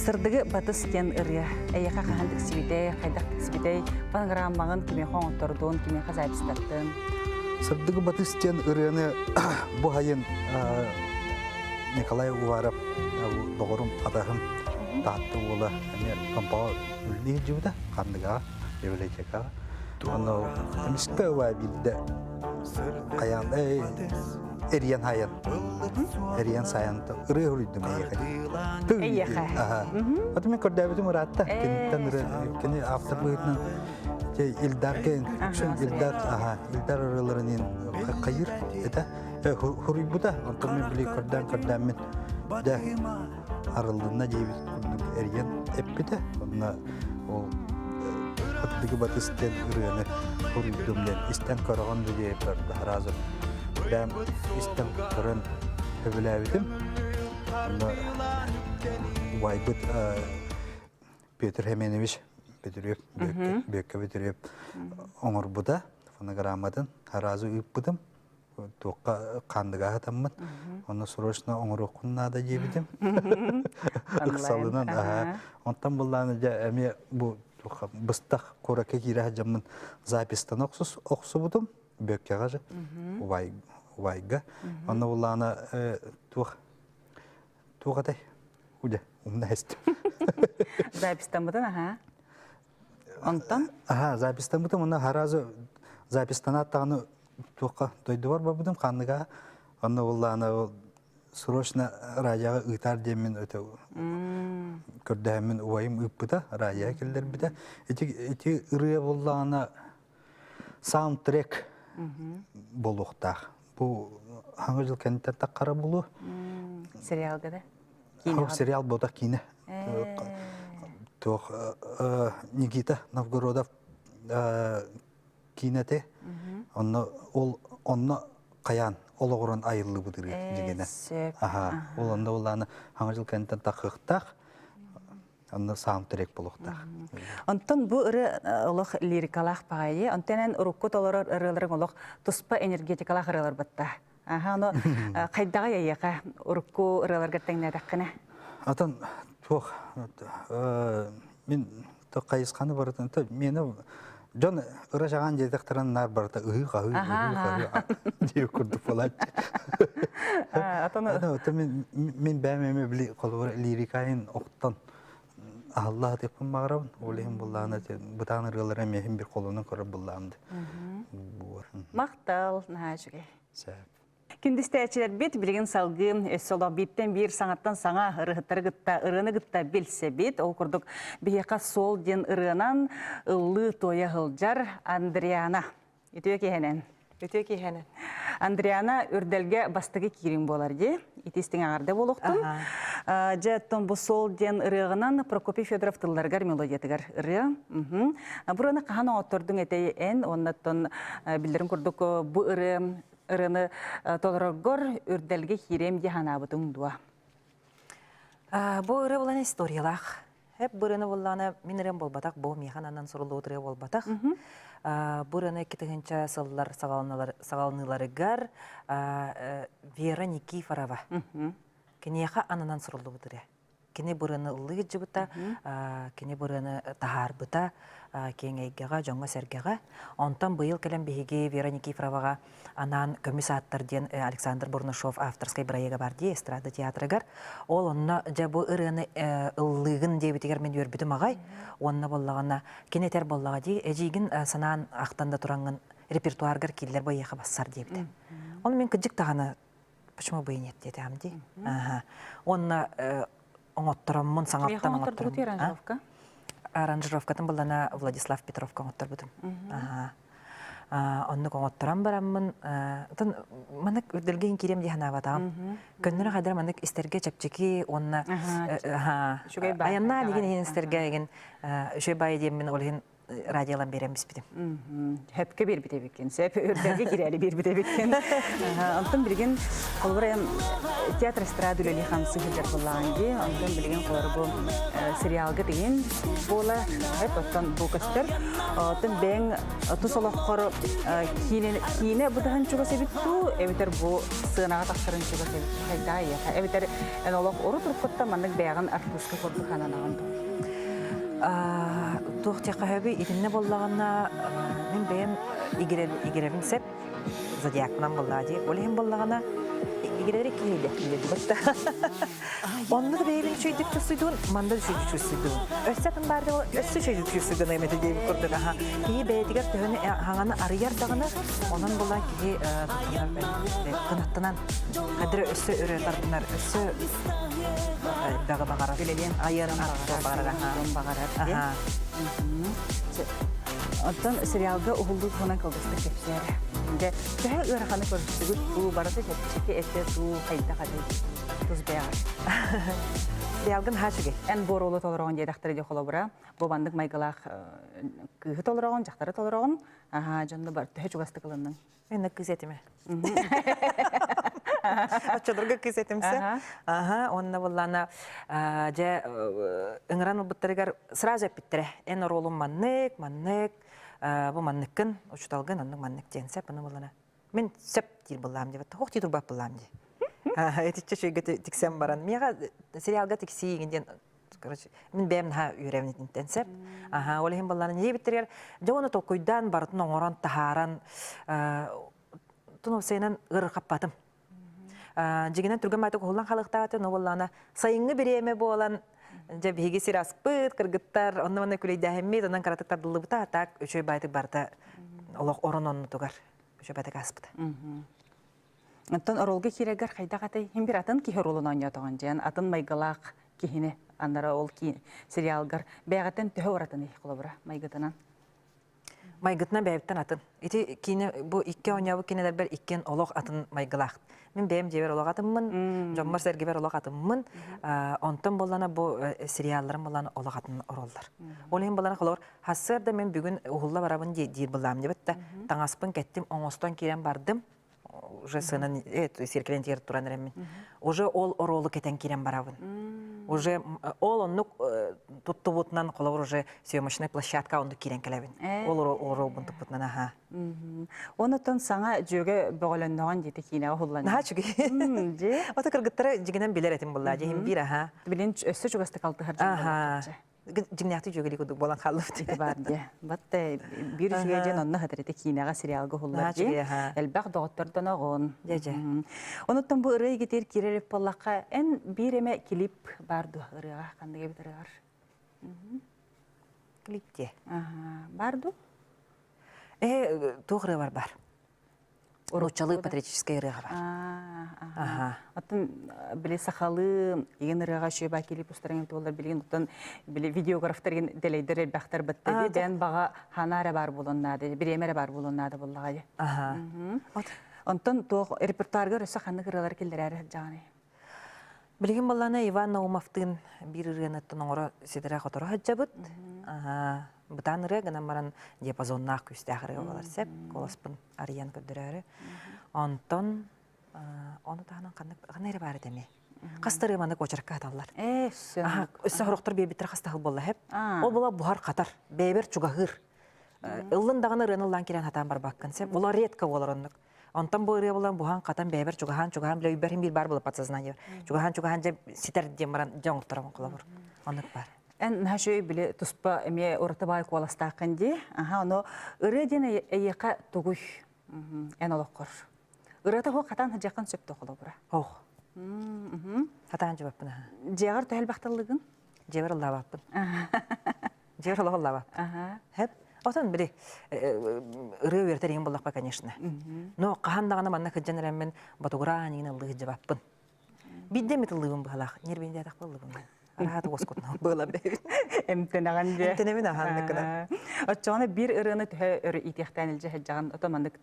Сырдығы батыс кен ұрия. Әйеқа қағандық сібетей, қайдақтық сібетей, панғырамағын кеме қоңытырдуын, кеме қазайбыстаттын. Сырдығы батыс кен ұрияны бұ хайын Николай Уваров доғырым атағым таатты олы әме компауы үлі жүвді қандыға, библиотекаға. Оны әмістіпі өй білді қаян, Эриан хайан. Эриан саянты. Ыры хүрүйдім әйеқі. Әйеқі. Аты мен көрдәбетім ұратта. Кені автор бұйытынан Илдар кен. Илдар ұрыларының қайыр. Хүрүй бұда. Онтан мен білей көрдән мен. Дә арылдığında дейбіт Эриан әппеді. Онына ол Құттығы батыстен ұрыны хүрүйдімден. Истен көріғанды дейіп бәрді харазы. Ben istem kırın öbülebildim. Ama Vaybut Peter Hemeneviç bitiriyor, büyük bitiriyor. Onur bu da fonogrammadan harazı üpüdüm. Tuğka kandıga hatamın. Onu soruşna onur okunna da yebidim. Iksalından. Ondan bunlarını emi bu bıstak koraka girah camın zapistan oksu budum. Büyük yağacı. Vayga. Onu bulana tuğa da uca umna hestim. Zabistan'dan aha. Ondan? Aha, Zabistan'dan ona harazı Zabistan'a tağını tuğa doydu var babudum kandıga. Onu bulana sırosna rajaga ıtar demin öte. Kördəmin uvayım ıppıda rajaga kelder bide. Eti ırıya bulana soundtrack болуқтақ. Бұл hangi жыл кәнеттен таққара болу? Сериал гада? Сериал болдақ кейіне. Никита Новгородов кейінеті. Онны қаян, ол оғырын айырлы бұдыр дегені. Ол онда оланы hangi жыл кәнеттен таққықтақ. Онда саундтрек болуқтақ. Онтон бу ыры олох лирикалах пагайы, онтенен уруккут олорор ырыларын олох туспа энергетикалах ырылар батта. Оны қайдаға яйеға урукку ырыларға тәңнәдәққіне? Атан, туқ, мен қайысқаны барытын, мені жон ыры жаған жедіқтірін нар барыта ұғы дей күрді болады. Мен бәмеме білі қолы лирикайын оқтан Allah tepkin mağarabın, olayım bullağına, bıtağın ırgılara mehim bir kolunun körü bullağımdı. Maqtal, nahajıge. Sağ. Kündüste açılar bit, bilgin salgı, sola bitten bir sanattan sana ırıhıtları gıtta, ırığını gıtta bilse bit. O kurduk biyaka sol den ırığынан ıllı toya hılcar Andriana. Ütüyor ki henen. Andriana ördelge bastığı kirin bolar de. İtistin ağırda boluqtun. Jаттон bu sol den ırığынан Prokopy Fedorov tıllargar melodiyatigar ırığı. Burana kahana oturdun eteyi en, onnattın bildirim kurduk bu ırığını tolaragor ördelge kirem dihana butun dua. Bu ırığı bulan istoriyalar. Hep burаны bulanı minirem bolbatak, bu mihanandan sorulu oturuyor bolbatak. Burаны kitihинча sıllar sağalnılarıgar Vera Nikiforova. Кенеха ананан sorulu oturuyor. Kene burаны ıllığı cıbıta, kene burаны tahar bıta, kengeygağa, jonga sergağa. Ondan bu yıl kelem bihigi Vera Nikiforova'ga anan kömüs attar diyen Alexander Bornashov avtorskay birayega var diye estrada teatragar. Ol onna ja bu ırığını ıllığın diye bitiger men yörbidim ağay. Onna bollağına keneter bollağa diye ejigin sanan aqtanda turangın repertuargar killer bayağı bassar diye bitim. Onu men kıcık tağını почему бы и нет dedi amdi. Onna oңоттороммун саңаттан оңоттор. аранжировкатын булана Владислав Петров коңоттор бутум. Онны коңоттаран бараммын. Тон манык үрдөлген кирем дихана батам. Көннөрө кадыр манык истерге чапчыки онна аянна деген истерге деген үшө бай демин олген радиолан береміз бідім. Хөпке бер біте беккен, сөп өрдерге керәрі бер біте беккен. Антон білген қолғыр театр эстрада үлелі қамсы хүлдер болған де, антон білген қолғыр бұл сериалғы деген бола, оттан бұл көстер. Антон бәң тұс олаққыр кейіне бұдаған чуға себетту, әбетер бұл сығынаға тақсырын чуға себетту. Хайда, әбетер ән олақ ұры тұрқытта маңнық бәғын артысқы көрді қананаған бұл. Туқтеққа хөбі идінне боллағына мен бәйім игеревін сәп зодиакынан боллағы де. Олеген боллағына игерері кейді бұтта. Онды да бәйім шөйдік чүсүйдуін, манда да шөйдік чүсүйдуін. Өссәтін барды ол өссі шөйдік чүсүйдуін әйметі дейіп көрдік. Кейі бәйдігер түйіні ағаны арыяр дағына, онын болла кейі қынаттынан қадыры өссі өрі тартынар, өссі бағы бағарат. Білеген айырын артын бағарат. Оттан сериалга уһулдук хонан калдыстык кепсер. Төһө ыраханы көрсөтүгүт бу бараты кепчеке эте суу кайда кады. Туз бягар. Сериалгын хачыгы. Эн боролу толорогон жедактары де холобура. Бу бандык майгалак кыгы толорогон, жактары толорогон. Жонда бар төһө чугастыкылынын. Мен кызетиме. Açılırga kısetimse. Onunla bullana ıngıran bulbutlarıgar sıracı bittire. En orolum mannek. Bu mannekin uçutalgın onun mannek dense bunu bullana. Men söp değil bullam diye. Hoş değil turbap bullam diye. Etitçe şey tiksem baran. Miyaga serialga tiksi ginden. Мен бәм ha үйрәвнетін тәнсәп. Олеген балларын не бітірер. Жоғыны тоқойдан барытын оңыран тахаран тұнып сейінен ғыр қаппатым. Жегінен түрген майды қолан қалықтағаты, но сайыңы біреме болан жабиге сирас бұд, кіргіттар, онны күлейді әммейді, онан қаратықтар дылы бұта, атақ үшөй байды барды олық орын онны тұғар. Үшөй байды қасыпты. Антон оролғы керегер қайда қатай, хем бір атын кехер олын ойнатыған жайын, атын майгалақ кехіне, андара ол сериалгар, бәғаттен түхі оратын ек қолы майгытынан. Майгытынан бәйіптен атын. Еті кейіне бұл икке ойнауы кейінелер бір иккен олық атын майгалақ. Мен бәйім жебер олық атыммын, жоммар сәргебер олық атыммын, онтан болана бұл сериалларын болана олық атын оролдар. Ол ең болана қылыр, хасырда мен бүгін ұғылла барабын дейір болам деп бітті. Таңаспын кәттім, оңостан керен бардым, уже сынын серкелен тегер туран әріммен. Уже ол оролы кетен керен барабын. Уже ол оннук тұтты бұтынан қолауыр уже съемочный площадка онды керен кәләбін. Ол орол бұн тұппытынан аға. Онытын саңа жөге бөғіліннаған дейті кейінеға құлланы. Наға жүге. Ота кіргіттары жігінен білер әтім бұлла. Жегін бір аға. Білін өсі жүгісті қалды ғар Жигняхты жөгелі күдік болан қалыпты. Барды. Батты бір жүгеден онны хатыреті кейінеға сериалғы құллар де. Әлбәқ доғыттардан оғын. Оныттан бұл ұрығы кетер кереріп болаққа ән бір еме келіп барды ұрыға қандығы бітір ғар. Клипте. Барды? Тоғыры бар. Уручалы патриотическая ырыға бар. Атын біле сақалы еген ырыға шөйба келіп ұстарың әмті болар білген ұттан видеографтар дәлейдер әлбәқтар бітті де, дән баға ханары бар болыннады, бір емері бар болыннады болағады. Онтан тоқ репертуарға рөсі қанды ырылар келдер әрі жағаны. Білген боланы Иван Наумовтың бір ырығынаттың оңыры седірі қотыры хаджабыд. Бұтан ұры ғынан маран диапазоннақ күсті ағырығы болар сәп, қоласпын ариян көрдірі әрі. Онтан, оны тағынан қанайры бары дәме. Қастары маны көчірікке аталар. Өссі ғырықтыр бейбіттір қастағыл болы әп. Ол бола бұхар қатар, бейбір чуғағыр. Үлін дағаны ұрынылдан керен атан бар баққын сәп, олар реткі олар онық. Онтан бұл ұры болан бұған қатан бейбір чуғахан білі үйбәрін бір бар болып подсознание. Чуғахан жа ситер дем маран жан ұқтырауын қолы бұр. Онық бар. Ән нәшөй білі тұспа әме ұрыты бай қуаластақын де, оны ұры ден әйеқа тұғуй ән олық қор. Ұрыты қол қатан жақын сөпті қолы бұра. Оқ. Қатан жабаппын. Жағар төхіл бақтылығын? Жебір ұлла баппын. Жебір ұлла баппын. Әп, отын білі ұры өртереген болақ ба, конечно. Но қағандағына манна күджен әрәммен батуғыра анегін ұлығы жабаппын. Бидде метілігін бұғалақ, нербенде атақ болығын. Арахаты оскутна была бе. Эмтенаган же. Эмтенемен аханныкына. Отчоны бир ырыны төһө өрө итехтен илже хаҗаган отомандык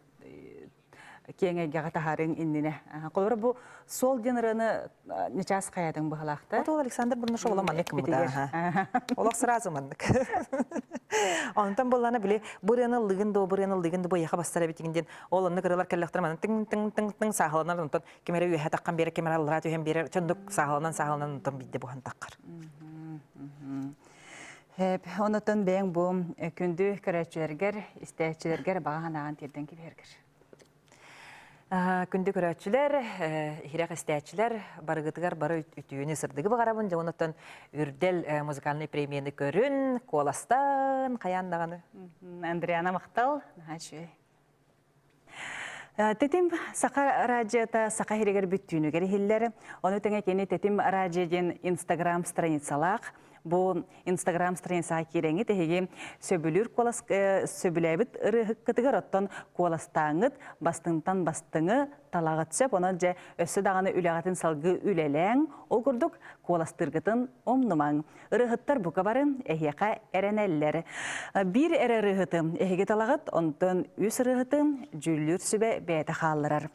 кеңеге тахарын иннине. Колор бу сол денрыны нечас каядың бахалакта. Вот ол Александр Бурнушов ола маннык мында. Олақ сразу маннык. Онтан болланы биле бурыны лыгынды бояха бастара битигинден ол онны кырылар келлектер маны тың сахаланар онтан кемере үйе таққан бері кемере аллара түйен бері чондук сахаланан онтан бидде бухан таққар. Онотон бәң бу күндү көрәчүләргәр, истәчүләргәр баганаган тирдән кибергер. Күнді көрәтшілер, хирек істәтшілер, барығытығар бары үтүйіні сырдығы бағарабын, жауынаттан үрдел музыкальный премияны көрін, коластан, қаяндағаны. Андриана Мақтал, Тетим сақа радиота сақа хирегер бүттүйінігер хиллер, оны тәңе кені Тетим радиоден Инстаграм страницалақ, бұл Инстаграм страницаға кереңі тәхеге сөбілір сөбіләбіт ұрыққытығыр оттан коластаңыт, бастыңтан бастыңы талағат сөп, оны жа өсі дағаны үләғатын салғы үләләң, ол күрдік коластырғытын омнымаң. Ұрықыттар бұқа барын әйеқа әрәнәлілер. Bir әрі ұрықыты әйеге талағат, онтын үс ұрықыты жүллүр сөбе бәйті қалырар.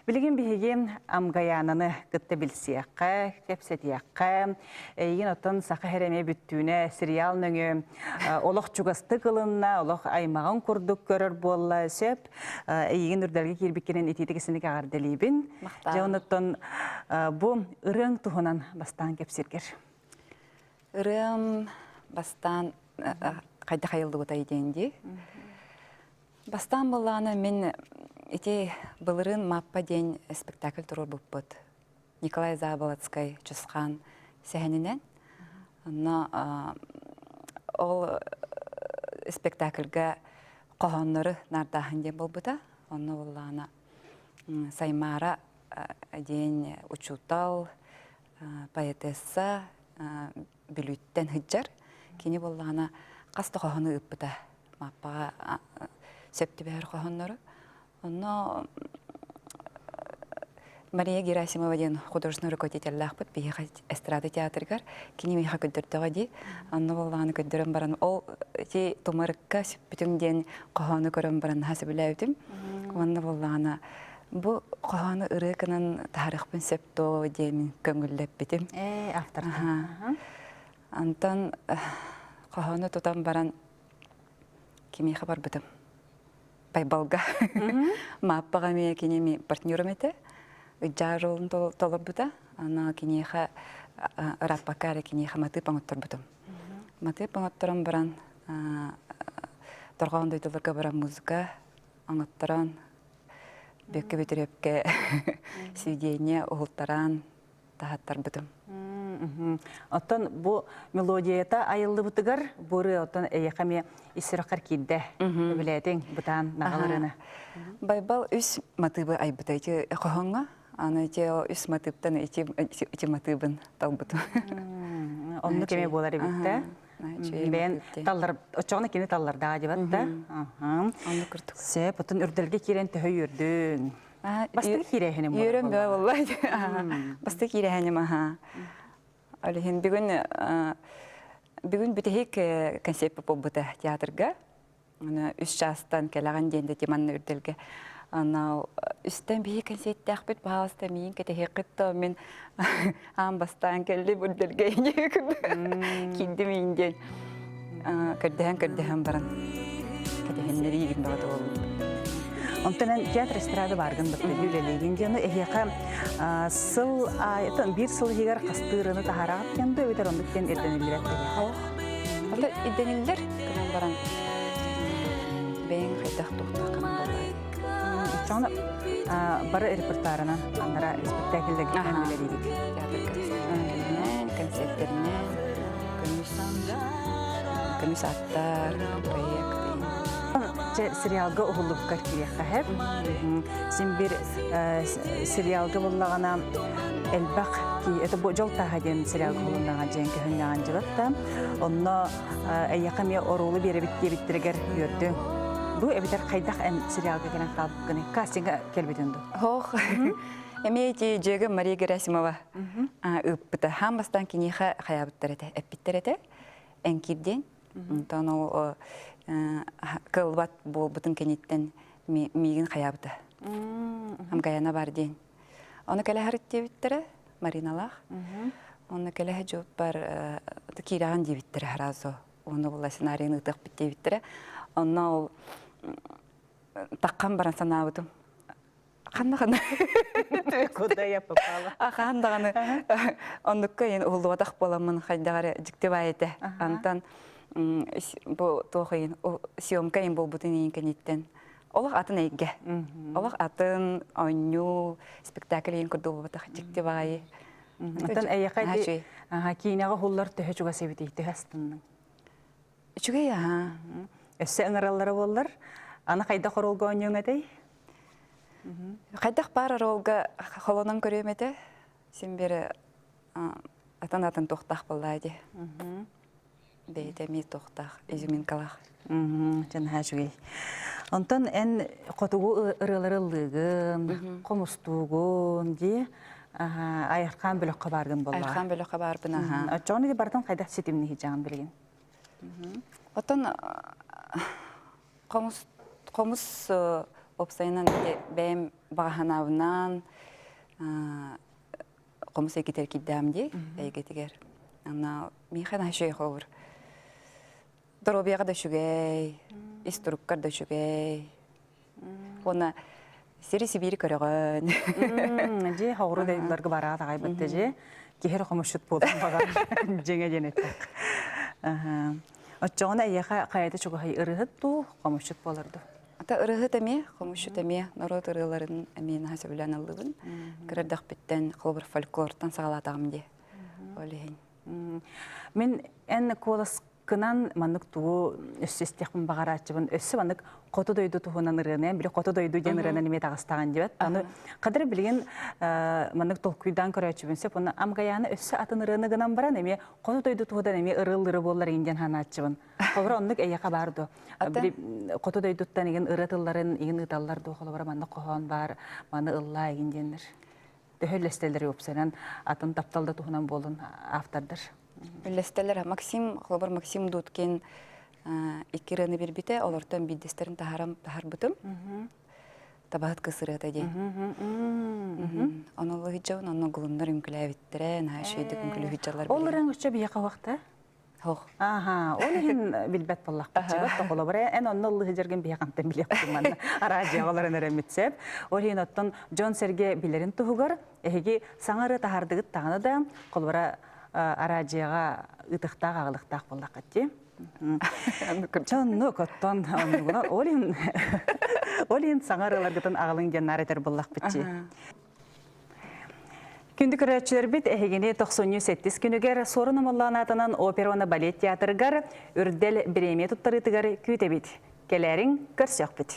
Білген бігеге амғаянаны күтті білсияққа, кәпсетияққа, еген оттан сақы әреме бүттүүне сериал нөңі олық чуғасты қылынна, олық аймағын күрдік көрір болла сөп, еген үрдерге кербеккенен ететігісіндегі ағарделейбін. Жауыноттан бұл ұрың тұғынан бастан кәпсергер. Ұрың бастан қайда қайылды бұта еденде. Бастан болғаны мен эти былырын маппа день спектакль турор буппыт. Николай Заболоцкай чусқан сәхінінен. Но ол спектакльга қоғаннары нардахын ден болбыта. Оны олағына Саймара день учутал поэтесса бүліттен хыджар. Кені болағына қасты қоғаны үппыта. Маппаға сөпті бәрі қоғаннары. Но Мария Герасимова ден художественный руководитель лахпыт бейха эстрада театргар кини мейха көддөртөға ди анны болғаны көддөрөн баран ол ти тумарыкка сүппүтүң ден коханы көрөн баран хасы билэбитим анны болғаны бу коханы ырыкынан тарыхпын сөптө демин көңүллеп битим Автор. Антон коханы тутан баран кимейха бар битим Байбалга. Маппаға мен кенеме партнерім еті. Жарылын толып бұта. Ана кенеха раппакары кенеха маты паңыттыр бұтым. Маты паңыттырым баран тұрған дойдылырға баран музыка аңыттыран бөкке бөтірепке сүйдейіне ұғылттаран тағаттар бұтым. Оттан бу мелодията айылды бутыгар, буры оттан эйекаме исирақар кейді білетің бұтан нағаларына. Байбал үс матыбы айбыта ете қоғанға, аны ете үс матыптан ете матыбын талбыту. Онны кеме болар ебітті? Бен таллар, очоғына кені талларда дебатта. Онны күртік. Сеп, оттан үрділге керен төхі үрдің. Бастығы керехінім болар? Үйрен бе, олай. Бастығы керехінім, аха. Алихин бүгін бүтehik концепт болбыта театрга. Ана 3 жастан келеген денде теманны үрділге. Ана үстен бейі концепттәк бит бағалыста мейін кетehik мен бастан келді үрділге кейді мейінден. Көрдіген баран. Кетehенлері егін бағыты болу. Онтанан театр эстрада баргын бітті үлелеген жаны әйеқа сыл айытын бір сыл егер қастырыны тахарағат кенді өйтер ондықтен ерденелер әттіге. Олда ерденелер кінен баран бәйін қайдақ тұқтақ қанын болай. Жоғына бары репертуарынан аннара спектакльдегі әмелер едік. Театр концерттерінен, күміс аттар, проект. Сериалга оғылып кәркерек қағып. Сен бір сериалга болағана әлбақ ки, это жол тағаден сериалга болағана жән көхіннаған жылатта. Онна әйеқаме орулы бері біттірігер өрді. Бұл әбітер қайдақ ән сериалга кенен қалып кәне. Кастинга кәлбетінді? Хоқ. Эмети жөгі Мария Герасимова ыппыта. Хам бастан кинеха хаябыттар эте, эппиттер эте. Энкирден. Онтон ол кылбат бол бутын кенеттен мигин хаябыта. Хам гаяна бар ден. Оны кәлі харит дебіттірі, Мариналах. Оны кәлі жоп бар кираған дебіттірі харазо. Оны бұл сценарийны ұтық бит дебіттірі. Оны ол таққан баран санабыдым. Қанда-қанда. Кудая попала. Қандағаны. Ондыққа ең ұлуадақ боламын қайдағары жіктеп айеті. Антан бұл тоқайын, съемка ең бұл бұтын ең кәнеттен. Олақ атын әйге. Олақ атын ойну спектакль ең күрді болбатақ жіктеп ағайы. Антан әйеқайды кейінеға ғоллар түхі жүға себетейті ғастынның. Жүгей, Өссі ыңыралары болар. Аны қайда қоролға ойнуң әдей? Қайдақ бар аролға қолынан көрем еді. Сен бері атын тоқтақ болады. Бейді ми тоқтақ, үзімін қалақ. Жана жүгей. Онтан ән қотуғы ырыларылығын, қомыстуғын де айырқан бөліққа барғын болар. Айырқан бөліққа барбын, Жоны де бардан қайда сетімні хижағын білген? Отан қомыс опсайынан бәйім бағаханауынан қомыс екетер киддәмде, әйгетігер. Мейхан ашой қауыр. Дұробияға да шүгей, истұрыққар да шүгей. Оны сері Сибири көріған. Же, қауыру дайдыларға бара ағай бітті же, кехер қомышыт болдан бағар жеңе денеттік. Отчоғына әйеға қайады чүгі ұрығыт бұл қомышыт болырды. Ата ырыгыт эме, комушут эме, народ ырыларын эмен хасабылан алыгын. Кырдак биттен колбар фольклордан сагалатагым ди. Олейин. Мен эн коласкынан маннык туу өссестекмин багарачыбын. Өссө маннык кото дойду туһунан ырыгынан, били кото дойду ден ырыгынан эме тагыстаган дибет. Аны кадыр билген маннык толкуйдан көрөчүбүнсө, буну амгаяны өссө атын ырыгынан баран эме кото дойду туһудан эме ырылдыры боллар инден ханачыбын. Колбар оннук эяка барды. Кото дойдуттан иген ырытылларын, иген ыталлар дохолбар маннык кохон бар, маны ылла игенденер. Төһөллестелер опсанан атын тапталда туһунан болун автордор. Лестелер Максим Дудкин икираны бербите, олортон биддестерин тахар бутум. Табахат кысыры ата дей. Онолы хиджавын, онно гулундар үмкіләвиттерен, шүйді үмкілі хиджалар білген. Оларын өшчө бияқа вақта? Хоқ. Оларын билбет боллақ бітчебет, тоқылы бары. Ән онны олы хиджерген бияқантан білек тұрманны. Арадияғаларын әремітсеп. Оларын оттон Джон Серге билерін тұғығыр. Әхеге саңары тахардығыт тағаны да қолбара арадияға ұтықтақ, ағылықтақ боллақ қатти. Чонну коттон олин саңарыларгытын ағылың деннар етер боллақ бітчі. Күнді көрәтшілер біт әхегені 98 күнігер сорын амалланатынан операны балет театрығар үрдел біреме тұттары тұғар күйте біт. Келерін көрсек біт.